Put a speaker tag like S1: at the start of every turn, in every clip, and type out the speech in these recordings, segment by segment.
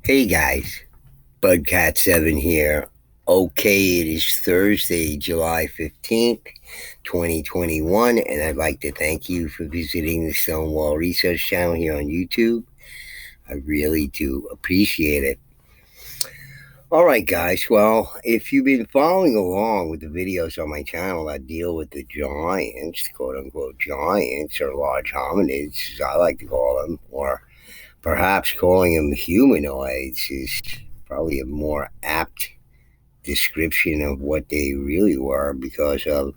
S1: Hey guys, Budcat7 here. Okay, it is Thursday, July 15th, 2021, and I'd like to thank you for visiting the Stonewall Research channel here on YouTube. I really do appreciate it. All right, guys, well, if you've been following along with the videos on my channel that deal with the giants, quote unquote giants, or large hominids, as I like to call them, or perhaps calling them humanoids is probably a more apt description of what they really were because of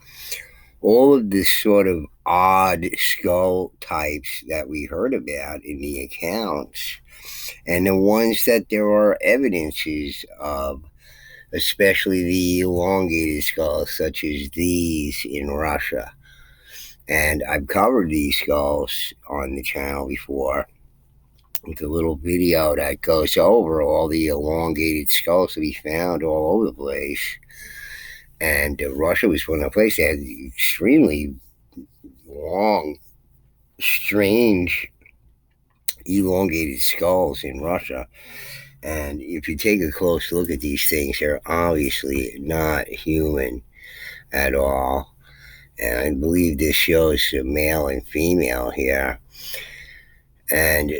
S1: all of this sort of odd skull types that we heard about in the accounts and the ones that there are evidences of, especially the elongated skulls such as these in Russia. And I've covered these skulls on the channel before with a little video that goes over all the elongated skulls that he found all over the place. And Russia was one of the places that had extremely long, strange, elongated skulls in Russia. And if you take a close look at these things, they're obviously not human at all. And I believe this shows a male and female here. And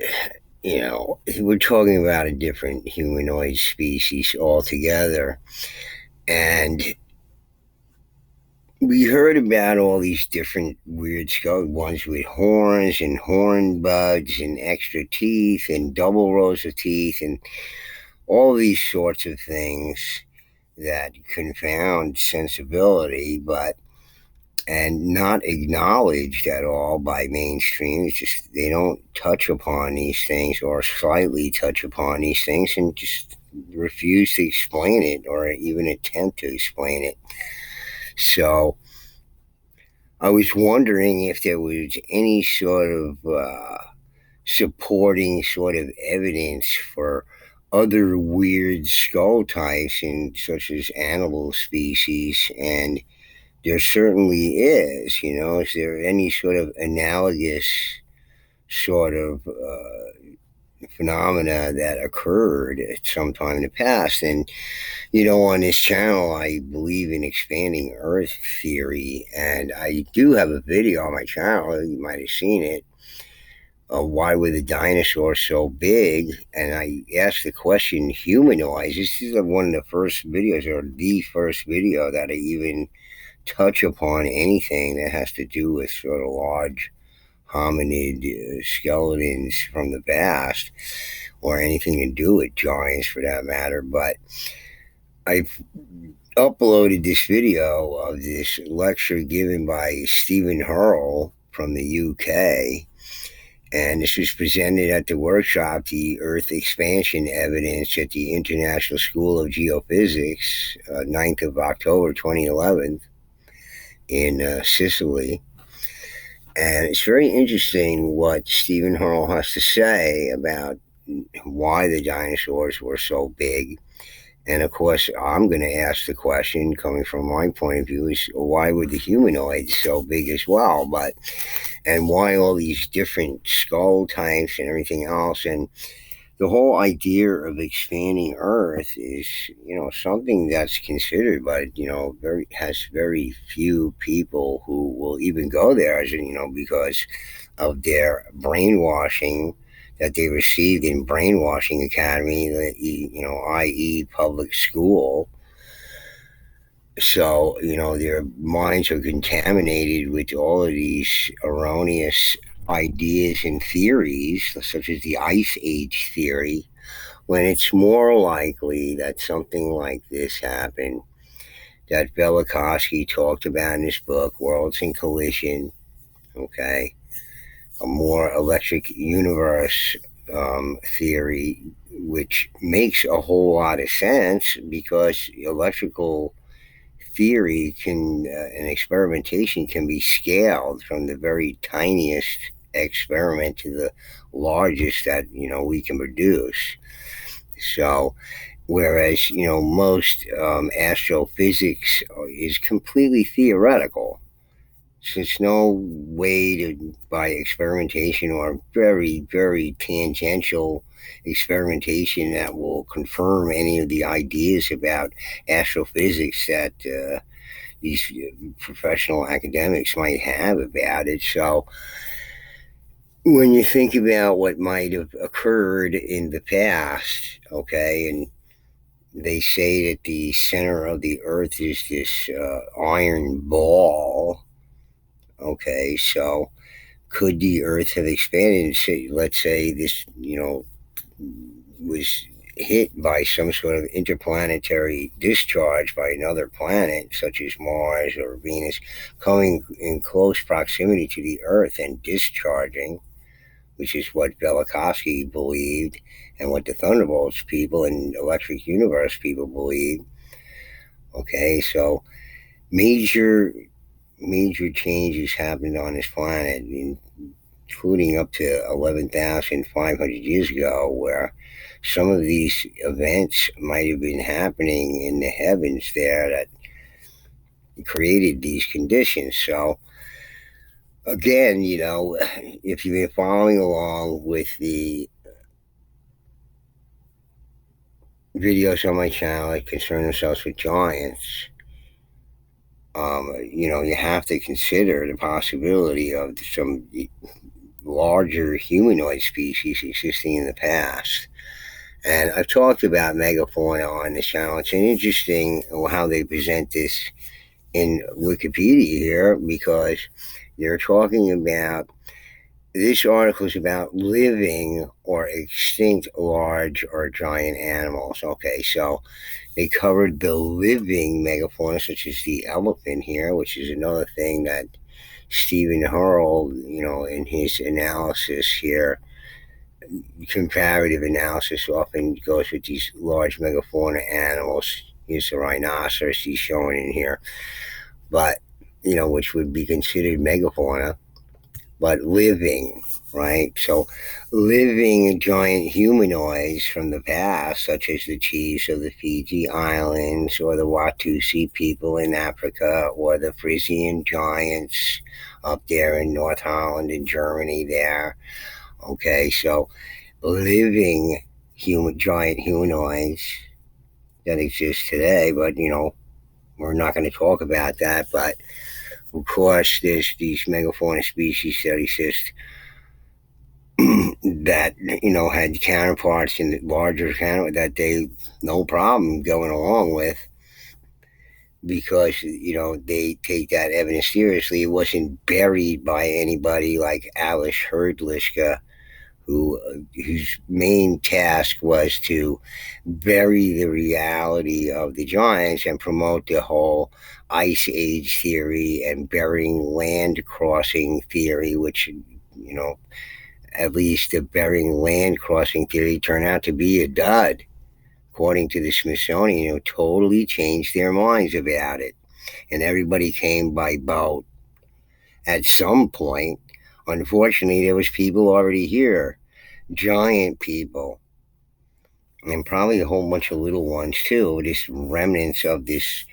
S1: we're talking about a different humanoid species altogether. And we heard about all these different weird skull ones with horns and horn buds and extra teeth and double rows of teeth and all these sorts of things that confound sensibility, but and not acknowledged at all by mainstream. It's just they don't touch upon these things or slightly touch upon these things and just refuse to explain it or even attempt to explain it. So I was wondering if there was any sort of supporting sort of evidence for other weird skull types in such as animal species, and there certainly is. Is there any sort of analogous sort of phenomena that occurred at some time in the past? And on this channel, I believe in expanding Earth theory, and I do have a video on my channel. You might have seen it. Why were the dinosaurs so big? And I asked the question, humanoids. This is one of the first videos, or the first video that I even touch upon anything that has to do with sort of large hominid skeletons from the past, or anything to do with giants for that matter. But I've uploaded this video of this lecture given by Stephen Hurl from the UK. And this was presented at the workshop, The Earth Expansion Evidence at the International School of Geophysics, 9th of October 2011 in Sicily. And it's very interesting what Stephen Hurl has to say about why the dinosaurs were so big. And of course, I'm going to ask the question, coming from my point of view, is why were the humanoids so big as well? And why all these different skull types and everything else? And the whole idea of expanding Earth is, something that's considered, but has very few people who will even go there, because of their brainwashing that they received in Brainwashing Academy, i.e., public school. So, their minds are contaminated with all of these erroneous ideas and theories, such as the Ice Age theory, when it's more likely that something like this happened that Velikovsky talked about in his book, Worlds in Collision, okay? A more electric universe theory, which makes a whole lot of sense because electrical theory and experimentation can be scaled from the very tiniest experiment to the largest that we can produce. So whereas most astrophysics is completely theoretical. since no way to, by experimentation or very, very tangential experimentation that will confirm any of the ideas about astrophysics that these professional academics might have about it. So when you think about what might have occurred in the past, okay, and they say that the center of the earth is this iron ball, okay, so could the earth have expanded? Say, let's say this, was hit by some sort of interplanetary discharge by another planet, such as Mars or Venus, coming in close proximity to the Earth and discharging, which is what Velikovsky believed and what the Thunderbolts people and Electric Universe people believe. Okay, so major major changes happened on this planet, including up to 11,500 years ago, where some of these events might have been happening in the heavens there that created these conditions. So, again, if you've been following along with the videos on my channel that concern themselves with giants, you have to consider the possibility of some larger humanoid species existing in the past. And I've talked about megafauna on this channel. It's interesting how they present this in Wikipedia here, because they're talking about, this article is about living or extinct large or giant animals. Okay, so they covered the living megafauna, such as the elephant here, which is another thing that Stephen Hurl, in his analysis here, comparative analysis, often goes with these large megafauna animals. Here's the rhinoceros he's showing in here, but which would be considered megafauna, but living, right? So, living giant humanoids from the past, such as the chiefs of the Fiji Islands, or the Watusi people in Africa, or the Frisian giants up there in North Holland and Germany there. Okay, so living giant humanoids that exist today, but we're not going to talk about that. But of course, there's these megafauna species that exist that had counterparts in the larger that they no problem going along with, because they take that evidence seriously. It wasn't buried by anybody like Alice Herdliska, whose main task was to bury the reality of the giants and promote the whole ice age theory and burying land crossing theory, which at least the burying land crossing theory turned out to be a dud, according to the Smithsonian. Totally changed their minds about it, and everybody came by boat at some point. Unfortunately, there was people already here, giant people, and probably a whole bunch of little ones too. This remnants of this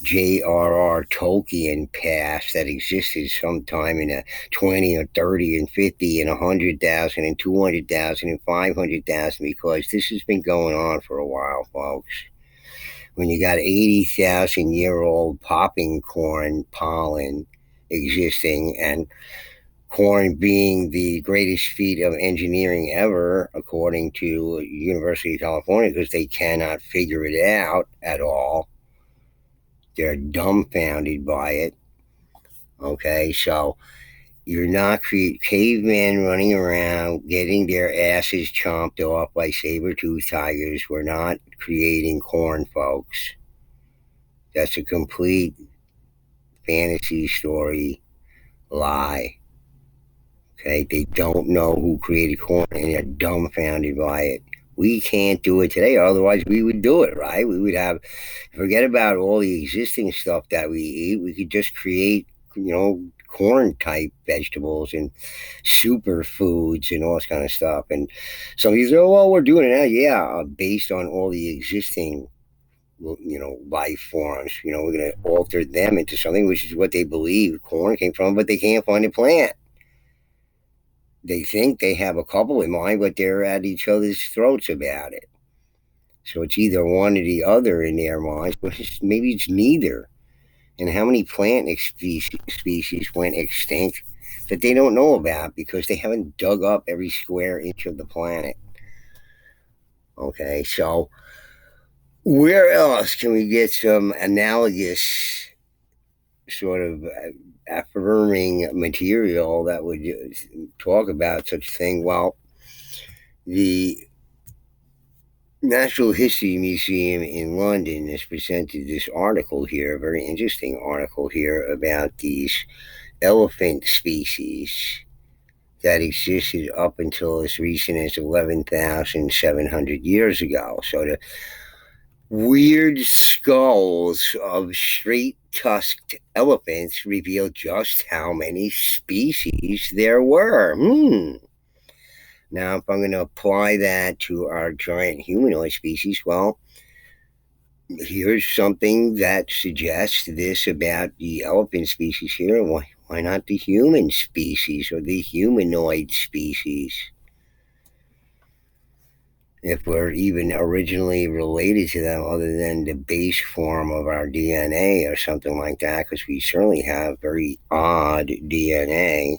S1: J.R.R. Tolkien past that existed sometime in a 20 or 30 and 50 and 100,000 and 200,000 and 500,000, because this has been going on for a while, folks. When you got 80,000-year-old popping corn pollen existing, and corn being the greatest feat of engineering ever, according to University of California, because they cannot figure it out at all. They're dumbfounded by it. Okay, so you're not cavemen running around getting their asses chomped off by saber-toothed tigers. We're not creating corn, folks. That's a complete fantasy story lie. Okay, they don't know who created corn, and they're dumbfounded by it. We can't do it today, otherwise we would do it, right? We would forget about all the existing stuff that we eat. We could just create, corn type vegetables and superfoods and all this kind of stuff. And some of you say, oh, well, we're doing it now. Yeah, based on all the existing life forms. We're going to alter them into something, which is what they believe corn came from, but they can't find a plant. They think they have a couple in mind, but they're at each other's throats about it. So it's either one or the other in their minds, but maybe it's neither. And how many plant species went extinct that they don't know about because they haven't dug up every square inch of the planet? Okay, so where else can we get some analogous sort of affirming material that would talk about such a thing? Well, the Natural History Museum in London has presented this article here, a very interesting article here about these elephant species that existed up until as recent as 11,700 years ago. So the weird skulls of straight-tusked elephants reveal just how many species there were. Now, if I'm going to apply that to our giant humanoid species, well, here's something that suggests this about the elephant species here. Why not the human species or the humanoid species? If we're even originally related to them, other than the base form of our DNA or something like that, because we certainly have very odd DNA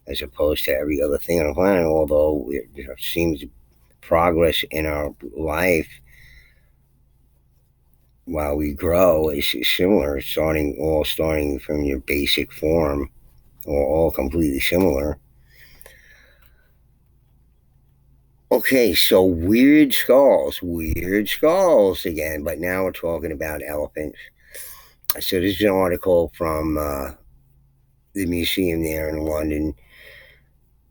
S1: as opposed to every other thing on the planet, although there seems progress in our life while we grow is similar, starting from your basic form, or all completely similar. Okay, so weird skulls again, but now we're talking about elephants. So this is an article from the museum there in London,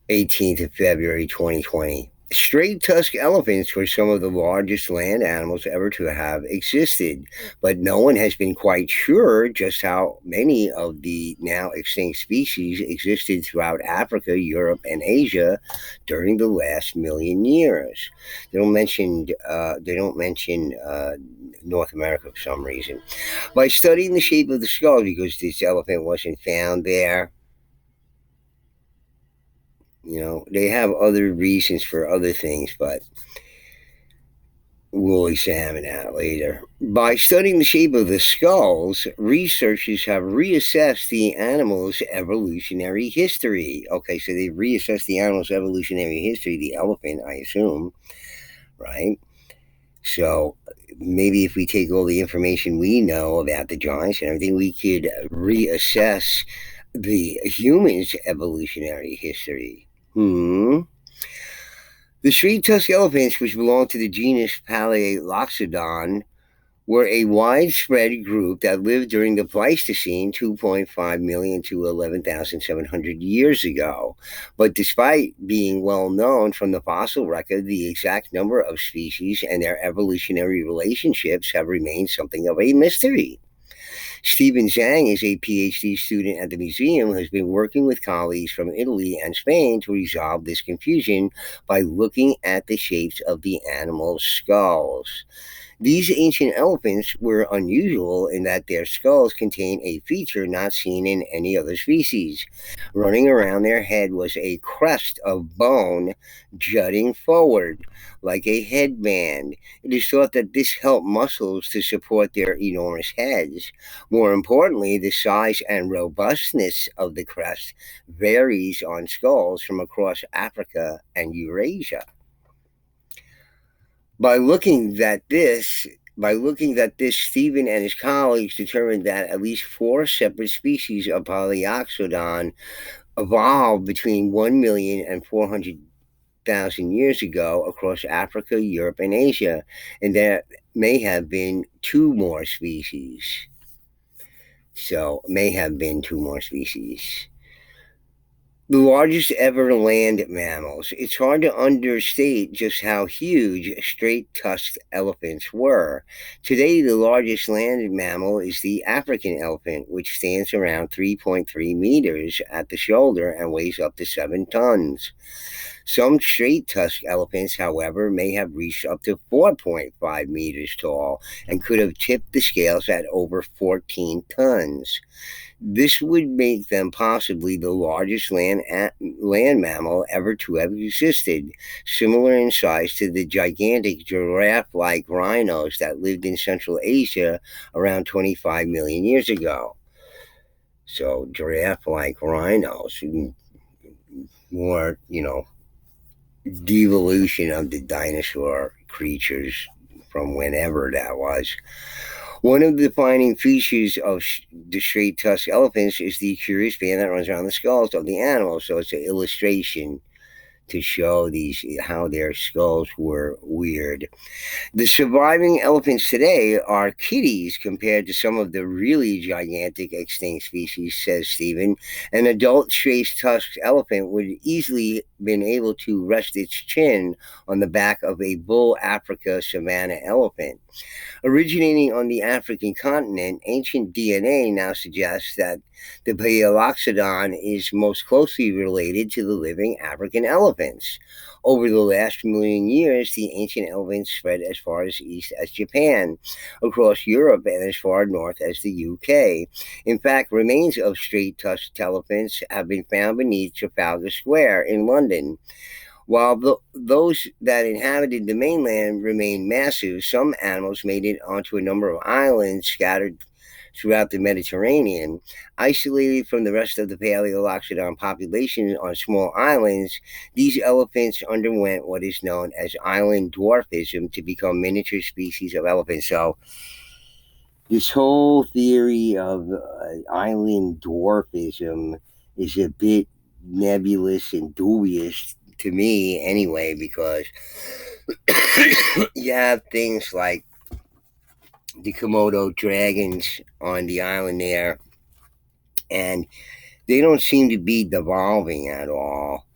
S1: 18th of February 2020. Straight-tusked elephants were some of the largest land animals ever to have existed, but no one has been quite sure just how many of the now extinct species existed throughout Africa, Europe, and Asia during the last million years. They don't mention North America for some reason. By studying the shape of the skull, because this elephant wasn't found there, they have other reasons for other things, but we'll examine that later. By studying the shape of the skulls, researchers have reassessed the animal's evolutionary history. Okay, so they've reassessed the animal's evolutionary history, the elephant, I assume, right? So maybe if we take all the information we know about the giants and everything, we could reassess the human's evolutionary history. The straight-tusked elephants, which belong to the genus Paleoloxodon, were a widespread group that lived during the Pleistocene 2.5 million to 11,700 years ago. But despite being well known from the fossil record, the exact number of species and their evolutionary relationships have remained something of a mystery. Stephen Zhang is a PhD student at the museum who has been working with colleagues from Italy and Spain to resolve this confusion by looking at the shapes of the animals' skulls. These ancient elephants were unusual in that their skulls contained a feature not seen in any other species. Running around their head was a crest of bone jutting forward like a headband. It is thought that this helped muscles to support their enormous heads. More importantly, the size and robustness of the crest varies on skulls from across Africa and Eurasia. By looking at this, Stephen and his colleagues determined that at least 4 separate species of Paleoxodon evolved between 1 million and 400,000 years ago across Africa, Europe, and Asia, and there may have been 2 more species. The largest ever land mammals. It's hard to understate just how huge straight-tusked elephants were. Today, the largest land mammal is the African elephant, which stands around 3.3 meters at the shoulder and weighs up to 7 tons. Some straight-tusked elephants, however, may have reached up to 4.5 meters tall and could have tipped the scales at over 14 tons. This would make them possibly the largest land mammal ever to have existed, similar in size to the gigantic giraffe-like rhinos that lived in Central Asia around 25 million years ago. So giraffe-like rhinos, more, devolution of the dinosaur creatures from whenever that was. One of the defining features of the straight-tusked elephants is the curious band that runs around the skulls of the animals. So it's an illustration to show how their skulls were weird. The surviving elephants today are kitties compared to some of the really gigantic extinct species, says Stephen. An adult straight-tusked elephant would easily been able to rest its chin on the back of a bull Africa savanna elephant. Originating on the African continent, ancient DNA now suggests that the Paleoxodon is most closely related to the living African elephants. Over the last million years, the ancient elephants spread as far east as Japan, across Europe, and as far north as the UK. In fact, remains of straight-tusked elephants have been found beneath Trafalgar Square in London. While those that inhabited the mainland remained massive, some animals made it onto a number of islands scattered throughout the Mediterranean. Isolated from the rest of the Paleoxodon population on small islands, these elephants underwent what is known as island dwarfism to become miniature species of elephants. So, this whole theory of island dwarfism is a bit nebulous and dubious to me anyway, because you have things like the Komodo dragons on the island there, and they don't seem to be devolving at all.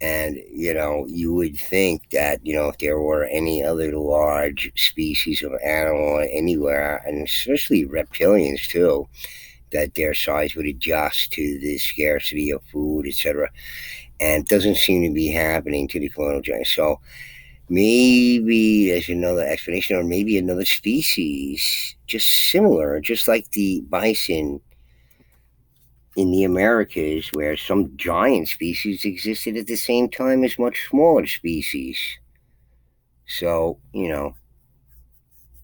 S1: And, you would think that, if there were any other large species of animal anywhere, and especially reptilians too, that their size would adjust to the scarcity of food, etc. And it doesn't seem to be happening to the Komodo dragon. So maybe there's another explanation, or maybe another species just similar, just like the bison in the Americas, where some giant species existed at the same time as much smaller species. So,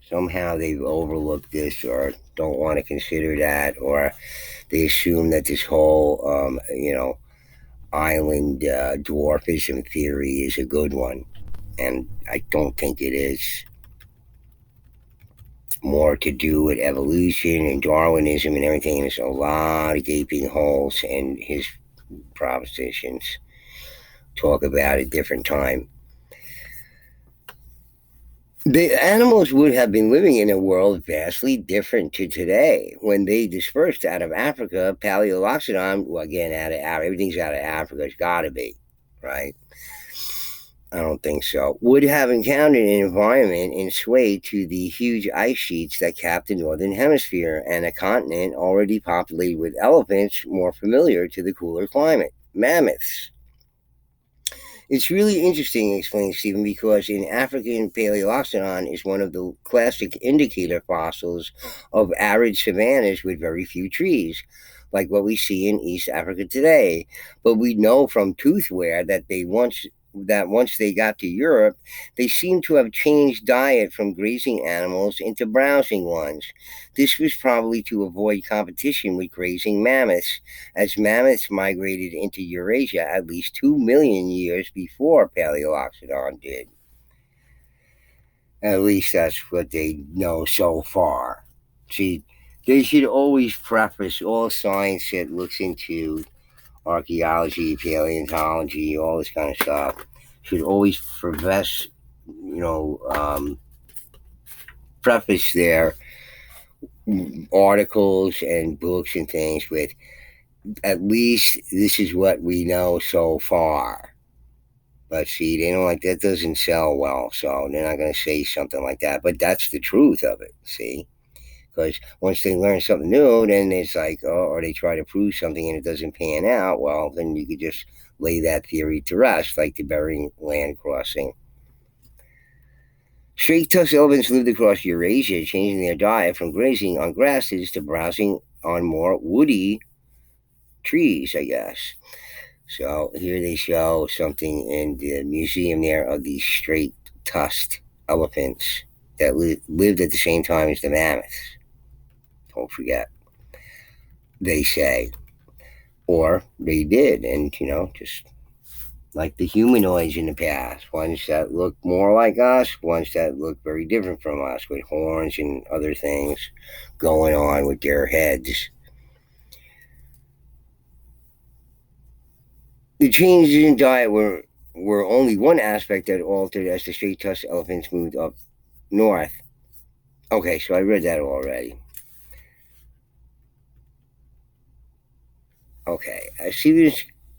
S1: somehow they've overlooked this, or don't want to consider that, or they assume that this whole, island dwarfism theory is a good one. And I don't think it is. More to do with evolution and Darwinism and everything. There's a lot of gaping holes in his propositions. Talk about a different time. The animals would have been living in a world vastly different to today. When they dispersed out of Africa, Paleoxodon, well, again, everything's out of Africa. It's got to be, right? I don't think so. Would have encountered an environment in sway to the huge ice sheets that cap the northern hemisphere, and a continent already populated with elephants more familiar to the cooler climate, mammoths. It's really interesting, explains Stephen, because in African Paleoxodon is one of the classic indicator fossils of arid savannas with very few trees, like what we see in East Africa today. But we know from tooth wear that once they got to Europe, they seem to have changed diet from grazing animals into browsing ones. This was probably to avoid competition with grazing mammoths, as mammoths migrated into Eurasia at least 2 million years before Paleoxodon did. At least that's what they know so far. See, they should always preface all science that looks into archaeology, paleontology, all this kind of stuff, should always preface their articles and books and things with, at least this is what we know so far. But see, they don't, like, that doesn't sell well, so they're not going to say something like that. But that's the truth of it, see? Because once they learn something new, then it's like, or they try to prove something and it doesn't pan out, well, then you could just lay that theory to rest, like the Bering Land crossing. Straight-tusked elephants lived across Eurasia, changing their diet from grazing on grasses to browsing on more woody trees, I guess. So here they show something in the museum there of these straight-tusked elephants that lived at the same time as the mammoths. Don't forget, they say. Or they did, and just like the humanoids in the past, ones that look more like us, ones that look very different from us, with horns and other things going on with their heads. The changes in diet were only one aspect that altered as the straight-tusked elephants moved up north. Okay, so I read that already. Okay,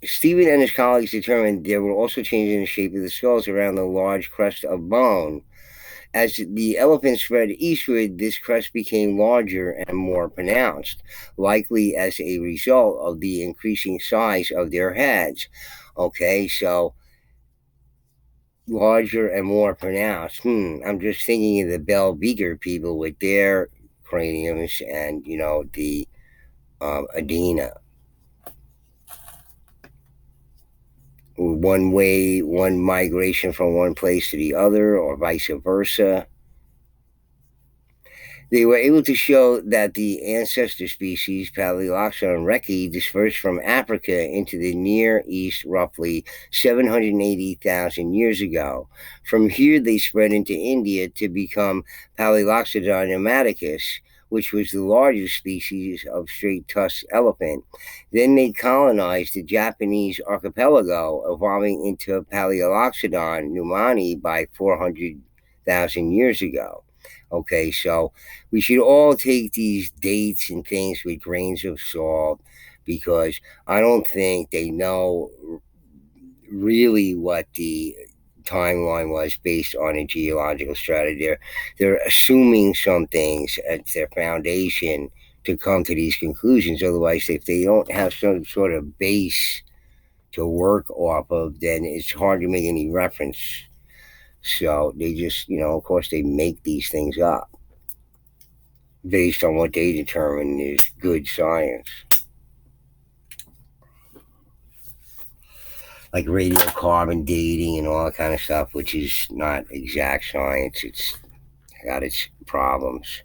S1: Stephen and his colleagues determined there were also changes in the shape of the skulls around the large crest of bone. As the elephant spread eastward, this crest became larger and more pronounced, likely as a result of the increasing size of their heads. Okay, so larger and more pronounced. I'm just thinking of the Bell Beaker people with their craniums and, the Adena. One way, one migration from one place to the other, or vice versa. They were able to show that the ancestor species Paleoxodon reki dispersed from Africa into the Near East roughly 780,000 years ago. From here, they spread into India to become Paleoxodon nommaticus, which was the largest species of straight-tusked elephant. Then they colonized the Japanese archipelago, evolving into Paleoxodon numani by 400,000 years ago. Okay, so we should all take these dates and things with grains of salt, because I don't think they know really what the timeline was based on a geological strategy. They're assuming some things as their foundation to come to these conclusions. Otherwise, if they don't have some sort of base to work off of, then it's hard to make any reference. So they just, of course, they make these things up based on what they determine is good science. Like radiocarbon dating and all that kind of stuff, which is not exact science. It's got its problems.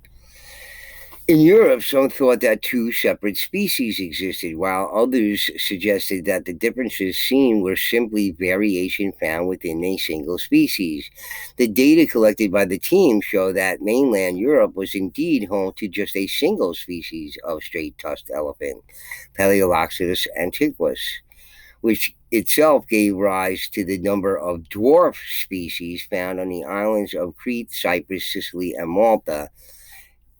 S1: In Europe, some thought that two separate species existed, while others suggested that the differences seen were simply variation found within a single species. The data collected by the team show that mainland Europe was indeed home to just a single species of straight-tusked elephant, Paleoloxodus antiquus, which itself gave rise to the number of dwarf species found on the islands of Crete, Cyprus, Sicily, and Malta,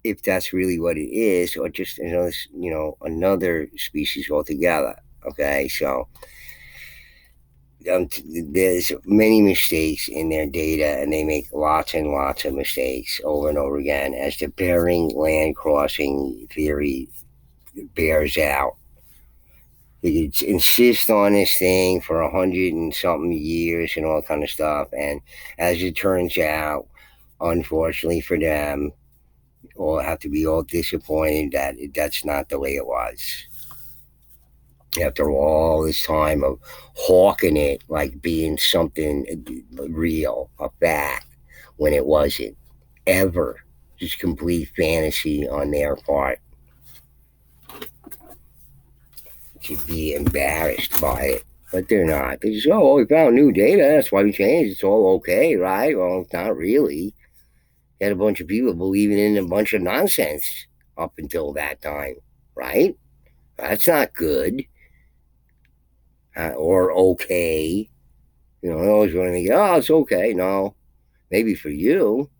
S1: if that's really what it is, or just another species altogether. Okay, so there's many mistakes in their data, and they make lots and lots of mistakes over and over again, as the Bering land crossing theory bears out. They could insist on this thing for 100 and something years and all kind of stuff, and as it turns out, unfortunately for them, all have to be all disappointed that that's not the way it was. After all this time of hawking it like being something real, a fact, when it wasn't ever. Just complete fantasy on their part. To be embarrassed by it. But they're not. They just, oh, we found new data. That's why we changed. It's all okay, right? Well, not really. You had a bunch of people believing in a bunch of nonsense up until that time, right? That's not good or okay. I always want to think, oh, it's okay. No, maybe for you.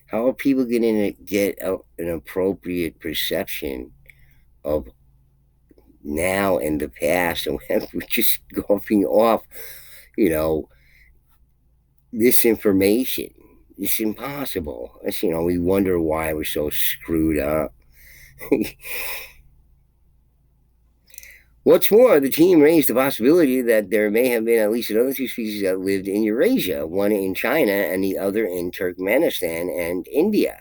S1: How are people going to get an appropriate perception of now and the past, and we're just going off, you know, this information? It's impossible. It's, we wonder why we're so screwed up. What's more, the team raised the possibility that there may have been at least another two species that lived in Eurasia, one in China and the other in Turkmenistan and India.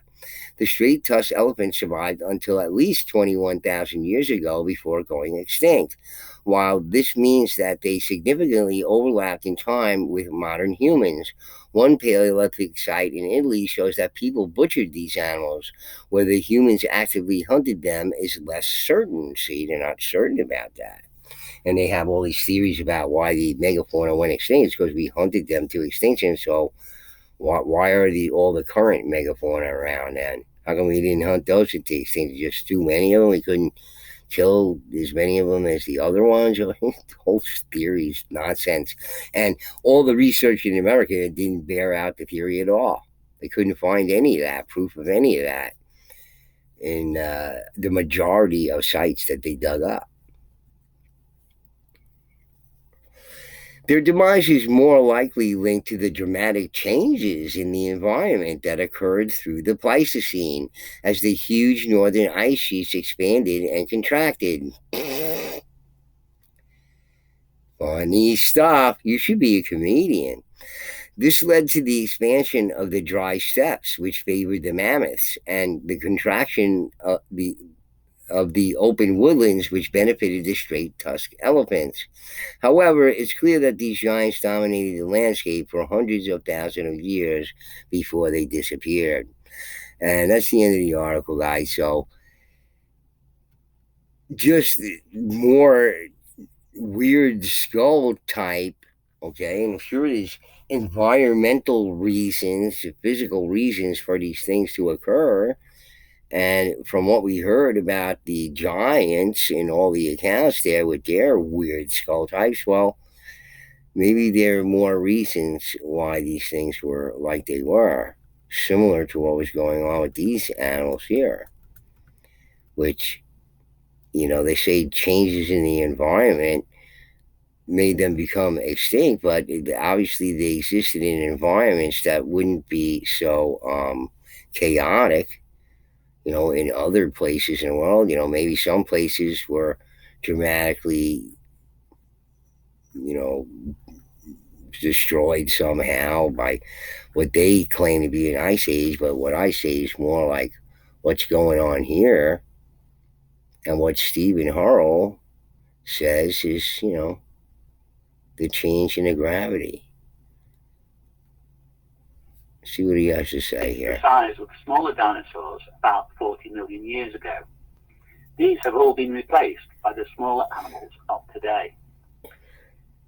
S1: The straight-tusked elephant survived until at least 21,000 years ago before going extinct. While this means that they significantly overlapped in time with modern humans, one Paleolithic site in Italy shows that people butchered these animals. Whether humans actively hunted them is less certain. See, they're not certain about that. And they have all these theories about why the megafauna went extinct. It's because we hunted them to extinction. So why are all the current megafauna around then? How come we didn't hunt those to extinction? Just too many of them. We couldn't kill as many of them as the other ones. The whole theory is nonsense. And all the research in America didn't bear out the theory at all. They couldn't find any of that, proof of any of that, in the majority of sites that they dug up. Their demise is more likely linked to the dramatic changes in the environment that occurred through the Pleistocene as the huge northern ice sheets expanded and contracted. Funny stuff. You should be a comedian. This led to the expansion of the dry steppes, which favored the mammoths, and the contraction of the open woodlands, which benefited the straight-tusked elephants. However, it's clear that these giants dominated the landscape for hundreds of thousands of years before they disappeared. And that's the end of the article, guys. So, just more weird skull type, okay? And I'm sure there's environmental reasons, physical reasons for these things to occur. And from what we heard about the giants in all the accounts there with their weird skull types, well, maybe there are more reasons why these things were like they were, similar to what was going on with these animals here, which, they say changes in the environment made them become extinct, but obviously they existed in environments that wouldn't be so chaotic, in other places in the world. Maybe some places were dramatically, destroyed somehow by what they claim to be an ice age, but what I say is more like what's going on here and what Stephen Hurrell says is, the change in the gravity. See what he has to say here.
S2: The size of smaller dinosaurs about 40 million years ago. These have all been replaced by the smaller animals of today.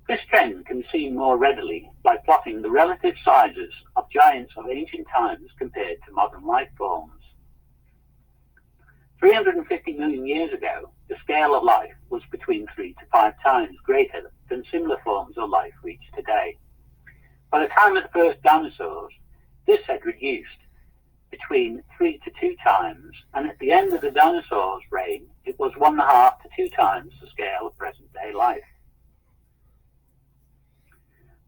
S2: This trend can be seen more readily by plotting the relative sizes of giants of ancient times compared to modern life forms. 350 million years ago, the scale of life was between 3 to 5 times greater than similar forms of life reached today. By the time of the first dinosaurs, this had reduced between 3 to 2 times, and at the end of the dinosaurs' reign, it was 1.5 to 2 times the scale of present-day life.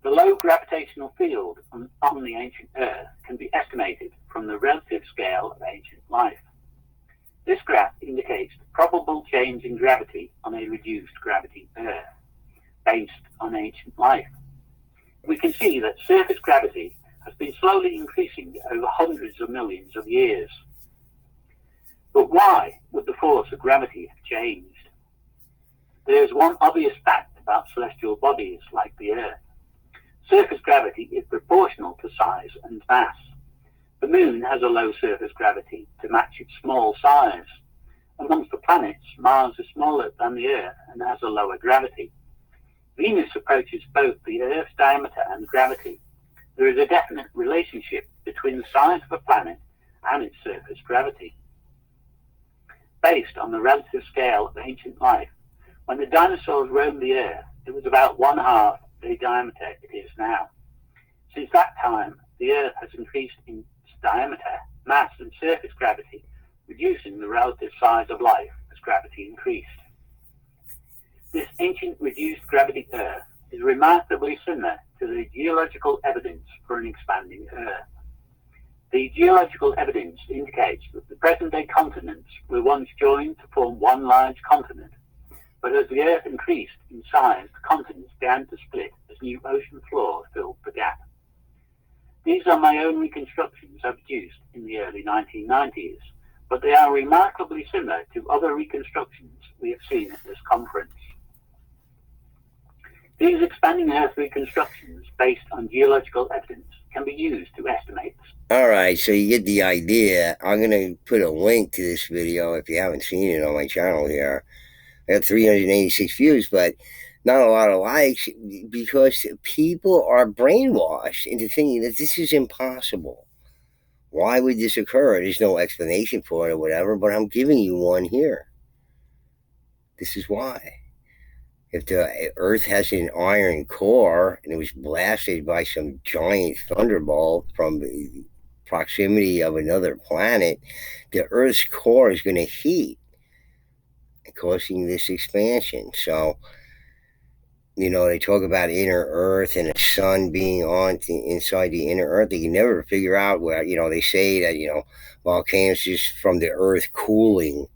S2: The low gravitational field on the ancient Earth can be estimated from the relative scale of ancient life. This graph indicates the probable change in gravity on a reduced gravity Earth, based on ancient life. We can see that surface gravity has been slowly increasing over hundreds of millions of years. But why would the force of gravity have changed? There is one obvious fact about celestial bodies like the Earth. Surface gravity is proportional to size and mass. The Moon has a low surface gravity to match its small size. Amongst the planets, Mars is smaller than the Earth and has a lower gravity. Venus approaches both the Earth's diameter and gravity. There is a definite relationship between the size of a planet and its surface gravity. Based on the relative scale of ancient life, when the dinosaurs roamed the Earth, it was about 1/2 the diameter it is now. Since that time, the Earth has increased in its diameter, mass, and surface gravity, reducing the relative size of life as gravity increased. This ancient reduced gravity Earth is remarkably similar to the geological evidence for an expanding Earth. The geological evidence indicates that the present-day continents were once joined to form one large continent, But as the Earth increased in size, the continents began to split as new ocean floor filled the gap. These are my own reconstructions I produced in the early 1990s, but they are remarkably similar to other reconstructions we have seen at this conference. These expanding Earth reconstructions based on geological evidence can be used to estimate.
S1: All right, so you get the idea. I'm going to put a link to this video if you haven't seen it on my channel here. I got 386 views, but not a lot of likes because people are brainwashed into thinking that this is impossible. Why would this occur? There's no explanation for it or whatever, but I'm giving you one here. This is why. If the Earth has an iron core and it was blasted by some giant thunderbolt from the proximity of another planet, the Earth's core is going to heat, causing this expansion. So, they talk about inner Earth and the sun being inside the inner Earth. They can never figure out where, they say that, volcanoes just from the Earth cooling,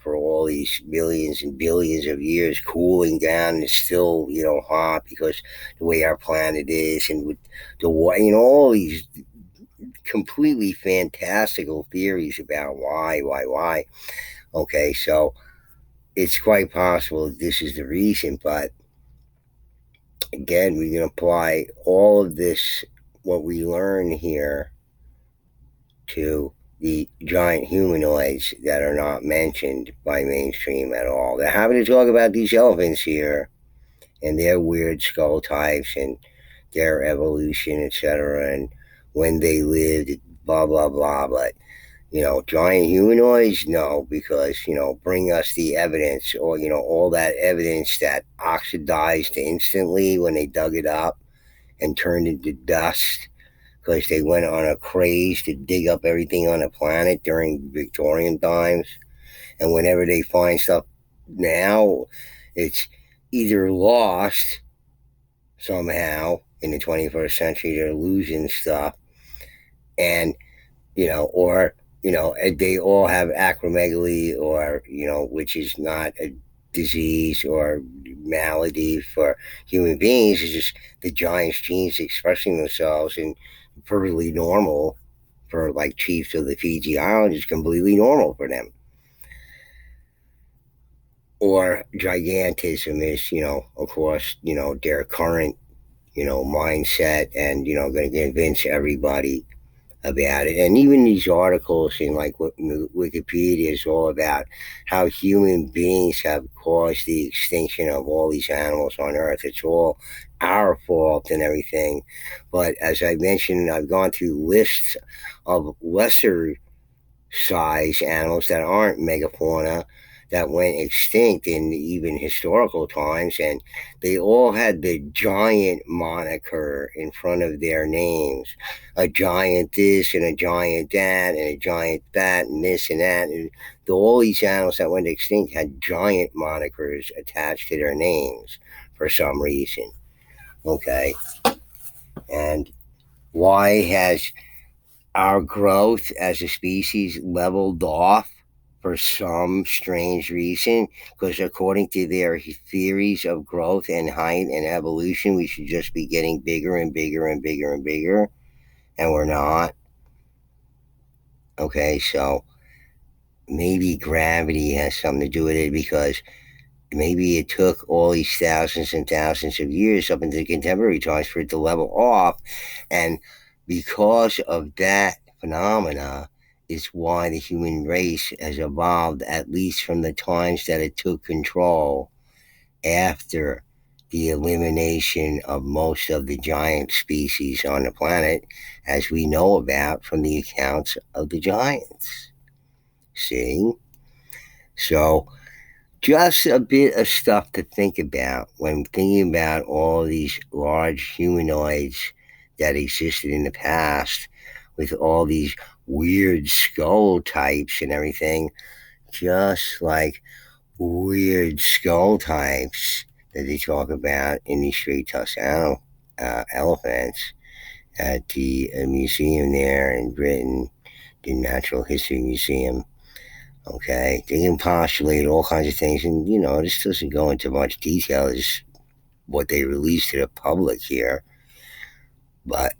S1: for all these billions and billions of years, cooling down, and it's still, hot because the way our planet is, and with the all these completely fantastical theories about why. Okay, so it's quite possible that this is the reason, but again, we can apply all of this, what we learn here, to the giant humanoids that are not mentioned by mainstream at all. They're having to talk about these elephants here and their weird skull types and their evolution, etc., and when they lived, blah, blah, blah. But, giant humanoids, no, because, bring us the evidence, or, all that evidence that oxidized instantly when they dug it up and turned into dust because they went on a craze to dig up everything on the planet during Victorian times. And whenever they find stuff now, it's either lost somehow in the 21st century, they're losing stuff, and, or, they all have acromegaly, or, which is not a disease or malady for human beings. It's just the giant's genes expressing themselves and perfectly normal for like chiefs of the Fiji Islands. Is completely normal for them. Or gigantism is, of course, their current, mindset, and, going to convince everybody about it. And even these articles in like Wikipedia is all about how human beings have caused the extinction of all these animals on Earth. It's all our fault and everything. But as I mentioned, I've gone through lists of lesser size animals that aren't megafauna that went extinct in even historical times, and they all had the giant moniker in front of their names. A giant this and a giant that and a giant that and this and that. And all these animals that went extinct had giant monikers attached to their names for some reason. Okay. And why has our growth as a species leveled off for some strange reason? Because according to their theories of growth and height and evolution, we should just be getting bigger and bigger and bigger and bigger, and we're not. Okay, so maybe gravity has something to do with it, because maybe it took all these thousands and thousands of years up into contemporary times for it to level off, and because of that phenomena is why the human race has evolved, at least from the times that it took control after the elimination of most of the giant species on the planet, as we know about from the accounts of the giants. See? So, just a bit of stuff to think about when thinking about all these large humanoids that existed in the past, with all these weird skull types and everything, just like weird skull types that they talk about in these straight-tusked elephants at the museum there in Britain, the Natural History Museum. Okay, they can postulate all kinds of things, and this doesn't go into much detail. It's what they release to the public here, but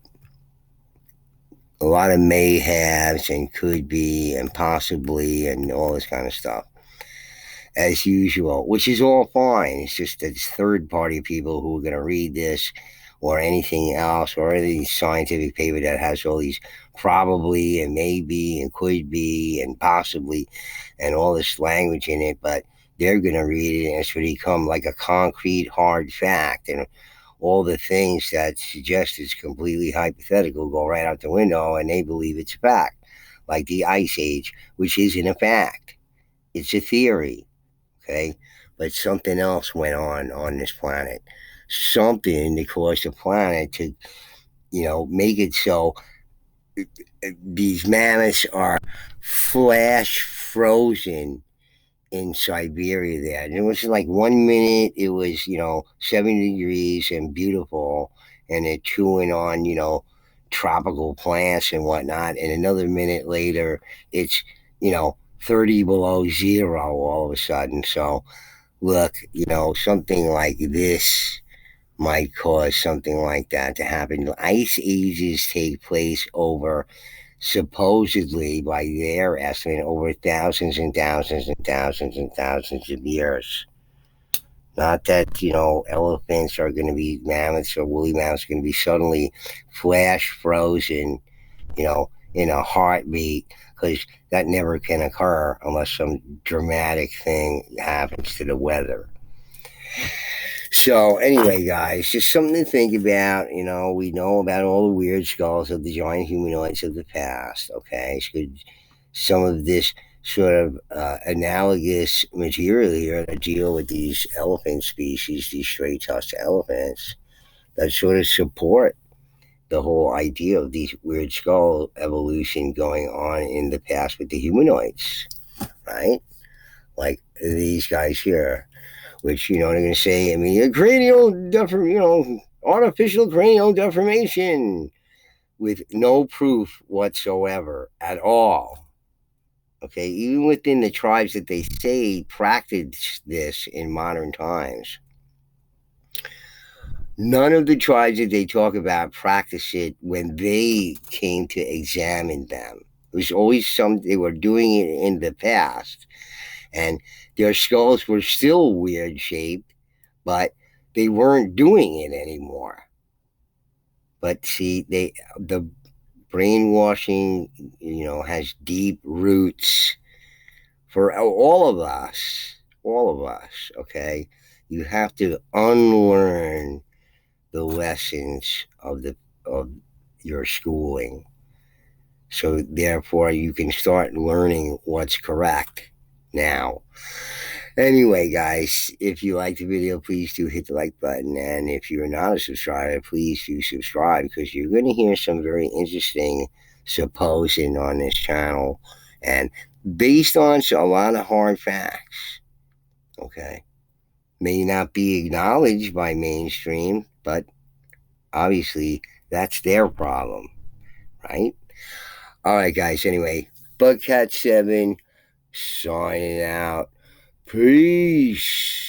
S1: a lot of may haves and could be and possibly and all this kind of stuff as usual, which is all fine. It's just that it's third party people who are going to read this or anything else or any scientific paper that has all these probably and maybe and could be and possibly and all this language in it, but they're going to read it and it's going to become like a concrete, hard fact. And all the things that suggest it's completely hypothetical go right out the window and they believe it's a fact. Like the Ice Age, which isn't a fact, it's a theory. Okay, but something else went on this planet, something that caused the planet to make it so these mammoths are flash frozen in Siberia there. And it was like 1 minute it was 70 degrees and beautiful and they're chewing on tropical plants and whatnot, and another minute later it's 30 below zero all of a sudden. So look, something like this might cause something like that to happen. Ice ages take place over, supposedly, by their estimate, over thousands and thousands and thousands and thousands of years. Not that, elephants are going to be mammoths or woolly mammoths are going to be suddenly flash frozen, in a heartbeat, because that never can occur unless some dramatic thing happens to the weather. So anyway, guys, just something to think about. We know about all the weird skulls of the giant humanoids of the past. Okay, so some of this sort of analogous material here that deal with these elephant species, these straight-tusked elephants, that sort of support the whole idea of these weird skull evolution going on in the past with the humanoids, right? Like these guys here, which they're going to say, I mean, artificial cranial deformation with no proof whatsoever at all. Okay, even within the tribes that they say practice this in modern times, none of the tribes that they talk about practice it when they came to examine them. It was always they were doing it in the past, and their skulls were still weird shaped, but they weren't doing it anymore. But see, the brainwashing, has deep roots for all of us. All of us, okay? You have to unlearn the lessons of your schooling. So therefore you can start learning what's correct now. Anyway, guys, if you like the video, please do hit the like button. And if you're not a subscriber, please do subscribe, because you're going to hear some very interesting supposing on this channel and based on a lot of hard facts. Okay. May not be acknowledged by mainstream, but obviously that's their problem, right? All right, guys. Anyway, Bugcat7 signing out. Peace.